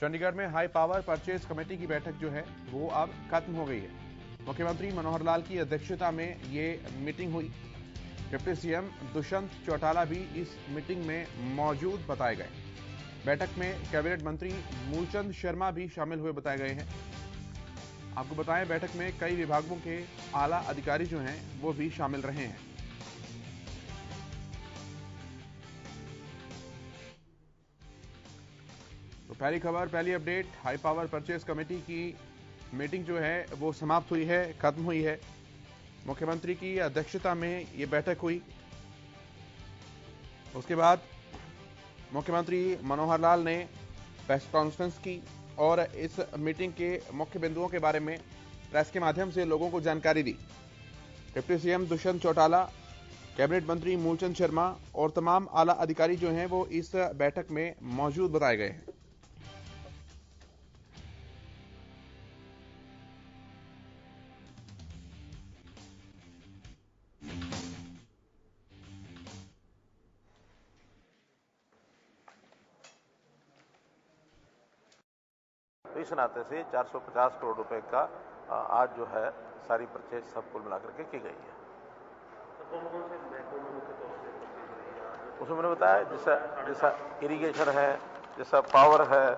चंडीगढ़ में high power purchase committee की बैठक जो है वो अब खत्म हो गई है। मुख्यमंत्री मनोहर लाल की अध्यक्षता में ये मीटिंग हुई। डिप्टी सीएम दुष्यंत चौटाला भी इस मीटिंग में मौजूद बताए गए। बैठक में कैबिनेट मंत्री मूलचंद शर्मा भी शामिल हुए बताए गए हैं। आपको बताएं, बैठक में कई विभागों के आला अधिकारी जो हैं वो भी शामिल रहे हैं। तो पहली खबर, पहली update, high power purchase committee की मीटिंग जो है वो समाप्त हुई है, खत्म हुई है। मुख्यमंत्री की अध्यक्षता में ये बैठक हुई। उसके बाद मुख्यमंत्री मनोहर लाल ने प्रेस कॉन्फ्रेंस की और इस मीटिंग के मुख्य बिंदुओं के बारे में प्रेस के माध्यम से लोगों को जानकारी दी। Deputy CM Dushyant Chautala, cabinet मंत्री मूलचंद शर्मा और तमाम आला अधिकारी जो हैं वो इस बैठक में मौजूद बताए गए हैं। तो इस नाते से 450 करोड़ रुपए का आज जो है सारी परचेज सब कुल मिलाकर के की गई है। उसमें मैंने बताया जैसा इरिगेशन है, जैसा पावर है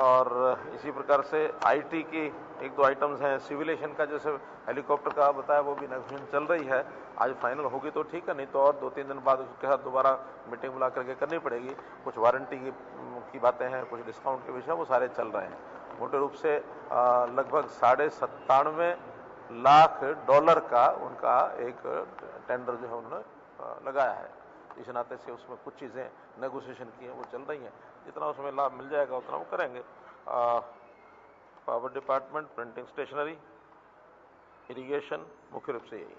और इसी प्रकार से आईटी की एक दो आइटम्स हैं, सिविलेशन का जैसे हेलीकॉप्टर का बताया वो भी नेगोशिएशन चल रही है। आज फाइनल होगी तो ठीक है, नहीं तो और 2-3 दिन बाद उसके साथ दोबारा मीटिंग बुला करके करनी पड़ेगी। कुछ वारंटी की बातें हैं, कुछ डिस्काउंट के विषय वो सारे चल रहे हैं। मोटे रूप से लगभग $97.5 लाख का उनका एक टेंडर जो है उन्होंने लगाया है। इस नाते से उसमें कुछ चीज़ें नेगोशिएशन की हैं वो चल रही हैं। जितना उसमें लाभ मिल जाएगा उतना वो करेंगे। Power department, printing stationery, irrigation, मुख्य रूप से यही।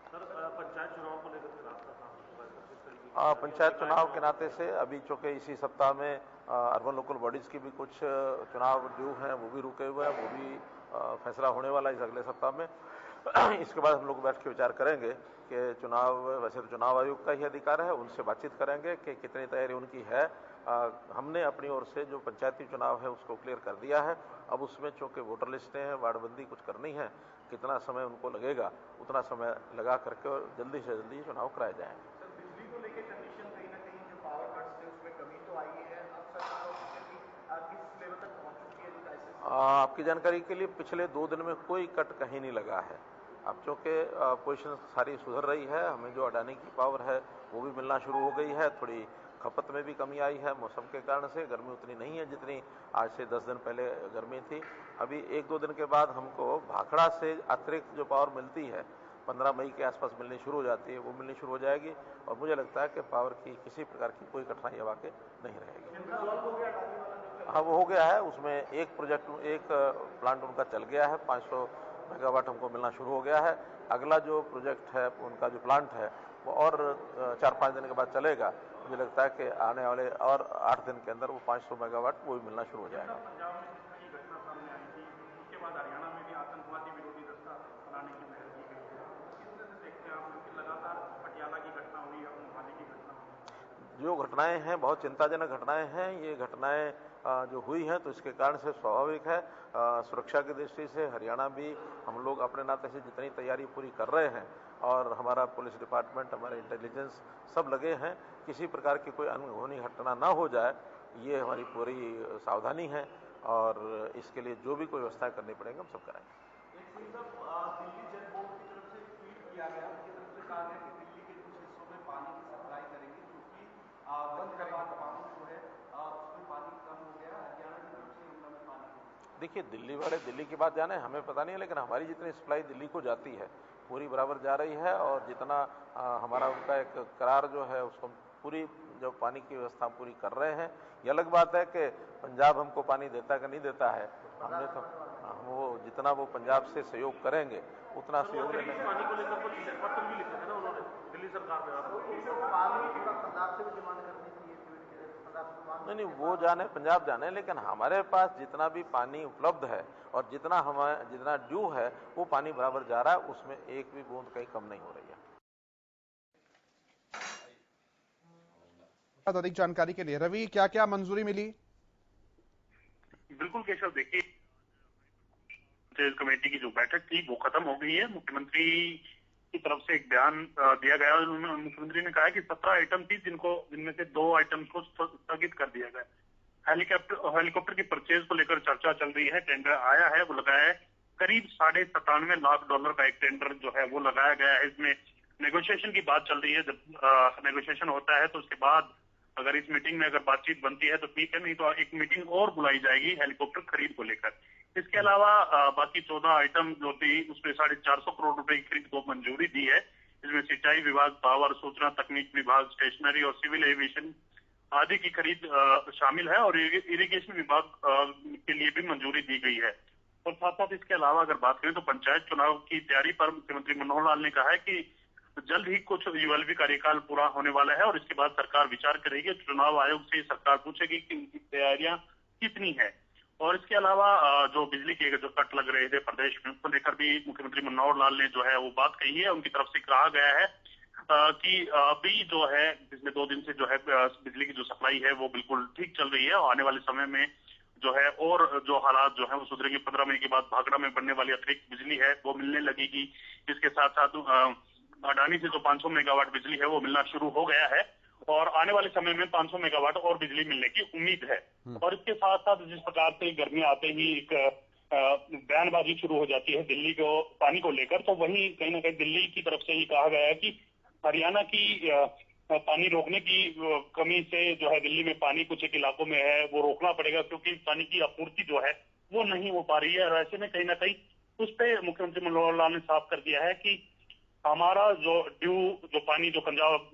सर, पंचायत चुनाव को लेकर पंचायत चुनाव के नाते से अभी चूंकि इसी सप्ताह में अर्बन लोकल बॉडीज की भी कुछ चुनाव ड्यू हैं, वो भी रुके हुए हैं, वो भी फैसला होने वाला है इस अगले सप्ताह में। इसके बाद हम लोग बैठ के विचार करेंगे कि चुनाव, वैसे तो चुनाव आयोग का ही अधिकार है, उनसे बातचीत करेंगे कि कितनी तैयारी उनकी है। हमने अपनी ओर से जो पंचायती चुनाव है उसको क्लियर कर दिया है। अब उसमें चूंकि वोटर लिस्टें हैं, वार्डबंदी कुछ करनी है, कितना समय उनको लगेगा उतना समय लगा करके और जल्दी से जल्दी चुनाव कराए जाएंगे। बिजली को लेकर कंडीशन कहीं ना कहीं जो पावर कट्स थे उसमें कमी तो आई है। अब सर किस लेवल तक पहुंच चुकी है क्राइसिस? आपकी जानकारी के लिए पिछले 2 दिन में कोई कट कहीं नहीं लगा है। अब चूंकि पोजीशन सारी सुधर रही है, हमें जो अडानी की पावर है वो भी मिलना शुरू हो गई है। थोड़ी खपत में भी कमी आई है मौसम के कारण से। गर्मी उतनी नहीं है जितनी आज से 10 दिन पहले गर्मी थी। अभी 1-2 दिन के बाद हमको भाखड़ा से अतिरिक्त जो पावर मिलती है 15 मई के आसपास मिलनी शुरू हो जाती है, वो मिलनी शुरू हो जाएगी और मुझे लगता है कि पावर की किसी प्रकार की कोई कठिनाई अब आगे नहीं रहेगी। हाँ, वो हो गया है। उसमें एक प्रोजेक्ट, एक प्लांट उनका चल गया है, 500 मेगावाट हमको मिलना शुरू हो गया है। अगला जो प्रोजेक्ट है उनका जो प्लांट है वो और 4-5 दिन के बाद चलेगा। मुझे लगता है कि आने वाले और 8 दिन के अंदर वो 500 मेगावाट वो भी मिलना शुरू हो जाएगा। पंजाब में ये घटना सामने आई थी, उसके बाद हरियाणा में भी आतंकवादी विरोधी दस्ता बनाने की पहल की गई है। किस तरह से देखते हैं आप कि लगातार पटियाला की घटना हुई है, मोहाली की घटना हुई? जो घटनाएं हैं बहुत चिंताजनक घटनाएं हैं। ये घटनाएं जो हुई हैं तो इसके कारण से स्वाभाविक है सुरक्षा की दृष्टि से हरियाणा भी हम लोग अपने नाते से जितनी तैयारी पूरी कर रहे हैं और हमारा पुलिस डिपार्टमेंट, हमारे इंटेलिजेंस सब लगे हैं, किसी प्रकार की कोई अनहोनी घटना ना हो जाए, ये हमारी पूरी सावधानी है और इसके लिए जो भी कोई व्यवस्था करनी पड़ेगी हम सब कराएंगे। दिल्ली जल बोर्ड की तरफ से ट्वीट किया गया, उनकी तरफ से कहा गया कि दिल्ली के कुछ हिस्सों में पानी की सप्लाई करेंगे क्योंकि बंद करवा पानी जो है उसमें पानी कम हो गया। हरियाणा की तरफ से यमुना में पानी। देखिए, दिल्ली वाले दिल्ली की बात जाने हमें पता नहीं है, लेकिन हमारी जितनी सप्लाई दिल्ली को जाती है पूरी बराबर जा रही है और जितना हमारा उनका एक करार जो है उसको पूरी जो पानी की व्यवस्था पूरी कर रहे हैं। ये अलग बात है कि पंजाब हमको पानी देता कि नहीं देता है, हमने तो हम वो जितना वो पंजाब से सहयोग करेंगे उतना सहयोग पानी को लेकर पत्र भी लिखे थे ना उन्होंने दिल्ली सरकार में। पंजाब से भी डिमांड करनी चाहिए, नहीं, वो जाने पंजाब जाने, लेकिन हमारे पास जितना भी पानी उपलब्ध है और जितना ड्यू है वो पानी बराबर जा रहा है, उसमें एक भी बूंद कहीं कम नहीं हो रही है। अधिक जानकारी के लिए रवि, क्या क्या मंजूरी मिली? बिल्कुल केशव, देखिए कमेटी की जो बैठक थी वो खत्म हो गई है। मुख्यमंत्री की तरफ से एक बयान दिया गया और मुख्यमंत्री ने कहा कि 17 आइटम थी जिनमें से 2 आइटम को स्थगित कर दिया गया। हेलीकॉप्टर की परचेज को लेकर चर्चा चल रही है। टेंडर आया है, वो लगाया है। करीब $97 लाख का एक टेंडर जो है वो लगाया गया है। इसमें नेगोशिएशन की बात चल रही है। जब नेगोशिएशन होता है तो उसके बाद अगर इस मीटिंग में अगर बातचीत बनती है तो ठीक है, नहीं तो एक मीटिंग और बुलाई जाएगी हेलीकॉप्टर खरीद को लेकर। इसके अलावा बाकी 14 आइटम जो थी उसमें 450 करोड़ रुपए की खरीद को मंजूरी दी है। इसमें सिंचाई विभाग, पावर, सूचना तकनीक विभाग, स्टेशनरी और सिविल एविएशन आदि की खरीद शामिल है और इरिगेशन विभाग के लिए भी मंजूरी दी गई है। और साथ साथ इसके अलावा अगर बात करें तो पंचायत चुनाव की तैयारी पर मुख्यमंत्री मनोहर लाल ने कहा है कि जल्द ही कुछ ULB कार्यकाल पूरा होने वाला है और इसके बाद सरकार विचार करेगी। चुनाव आयोग से सरकार पूछेगी कि उनकी तैयारियां कितनी है। और इसके अलावा जो बिजली के जो कट लग रहे थे प्रदेश में, उसको लेकर भी मुख्यमंत्री मनोहर लाल ने जो है वो बात कही है। उनकी तरफ से कहा गया है कि अभी जो है पिछले 2 दिन से जो है बिजली की जो सप्लाई है वो बिल्कुल ठीक चल रही है और आने वाले समय में जो है और जो हालात जो है वो सुधरेंगे। 15 मई के बाद भाखड़ा में बनने वाली अतिरिक्त बिजली है वो मिलने लगेगी। इसके साथ साथ अडानी से जो 500 मेगावाट बिजली है वो मिलना शुरू हो गया है और आने वाले समय में 500 मेगावाट और बिजली मिलने की उम्मीद है। और इसके साथ साथ जिस प्रकार से गर्मी आते ही एक बयानबाजी शुरू हो जाती है दिल्ली को पानी को लेकर, तो वही कहीं ना कहीं दिल्ली की तरफ से ही कहा गया है कि हरियाणा की पानी रोकने की कमी से जो है दिल्ली में पानी कुछ एक इलाकों में है वो रोकना पड़ेगा, क्योंकि पानी की आपूर्ति जो है वो नहीं हो पा रही है। और ऐसे में कहीं ना कहीं उस पर मुख्यमंत्री मनोहर लाल ने साफ कर दिया है कि हमारा जो जो पानी जो पंजाब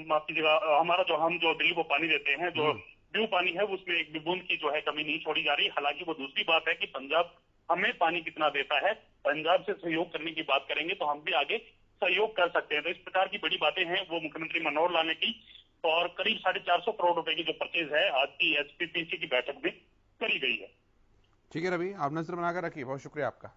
माफ कीजिएगा, हमारा जो हम जो दिल्ली को पानी देते हैं, जो ड्यू पानी है उसमें एक भी बूंद की जो है कमी नहीं छोड़ी जा रही। हालांकि वो दूसरी बात है कि पंजाब हमें पानी कितना देता है, पंजाब से सहयोग करने की बात करेंगे तो हम भी आगे सहयोग कर सकते हैं। तो इस प्रकार की बड़ी बातें हैं वो मुख्यमंत्री मनोहर लाल ने की और करीब 450 करोड़ रुपए की जो परचेज है आज की SPPC की बैठक में करी गई है। ठीक है रवि, आप नजर बनाकर रखिए। बहुत शुक्रिया आपका।